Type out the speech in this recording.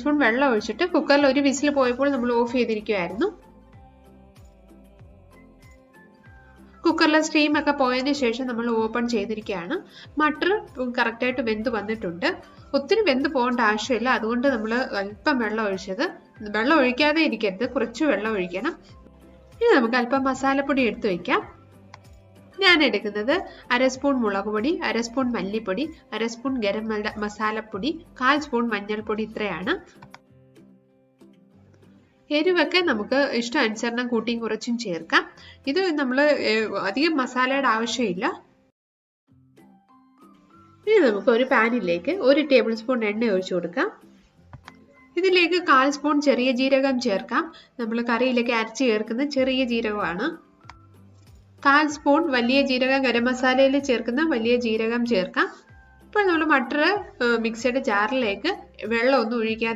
Spoon വെള്ളം ഒഴിച്ചിട്ട് കുക്കറിൽ ഒരു വിസിൽ പോയപ്പോൾ നമ്മൾ ഓഫ് ചെയ്തിരിക്കുമായിരുന്നു. കുക്കറിലെ സ്റ്റീം ഒക്കെ പോയതിനു ശേഷം നമ്മൾ ഓപ്പൺ ചെയ്തിരിക്കുകയാണ്. മട്ടർ കറക്റ്റായിട്ട് വെന്ത് വന്നിട്ടുണ്ട്. ഒത്തിരി വെന്ത് പോകേണ്ട ആവശ്യമില്ല, അതുകൊണ്ട് നമ്മൾ അല്പം വെള്ളം ഒഴിച്ചത്. വെള്ളം ഒഴിക്കാതെ ഇരിക്കരുത്, കുറച്ച് വെള്ളം ഒഴിക്കണം. ഇനി നമുക്ക് അല്പം മസാലപ്പൊടി എടുത്തു വയ്ക്കാം. ഞാൻ എടുക്കുന്നത് 1/2 സ്പൂൺ മുളക് പൊടി, 1/2 സ്പൂൺ മല്ലിപ്പൊടി, 1/2 സ്പൂൺ ഗരം മസാലപ്പൊടി, 1/4 സ്പൂൺ മഞ്ഞൾപ്പൊടി. ഇത്രയാണ്. എരിവൊക്കെ നമുക്ക് ഇഷ്ടാനുസരണം കൂട്ടിയും കുറച്ചും ചേർക്കാം. ഇത് നമ്മൾ അധികം മസാലയുടെ ആവശ്യമില്ല. ഇനി നമുക്ക് ഒരു പാനിലേക്ക് 1 ടേബിൾ സ്പൂൺ എണ്ണ ഒഴിച്ചു കൊടുക്കാം. ഇതിലേക്ക് 1/4 സ്പൂൺ ചെറിയ ജീരകം ചേർക്കാം. നമ്മൾ കറിയിലേക്ക് അരച്ച് ചേർക്കുന്ന ചെറിയ ജീരകമാണ്. 1/4 സ്പൂൺ വലിയ ജീരകം ഗരം മസാലയിൽ ചേർക്കുന്ന വലിയ ജീരകം ചേർക്കാം. ഇപ്പോൾ നമ്മൾ മട്ടർ മിക്സിയുടെ ജാറിലേക്ക് വെള്ളം ഒന്നും ഒഴിക്കാതെ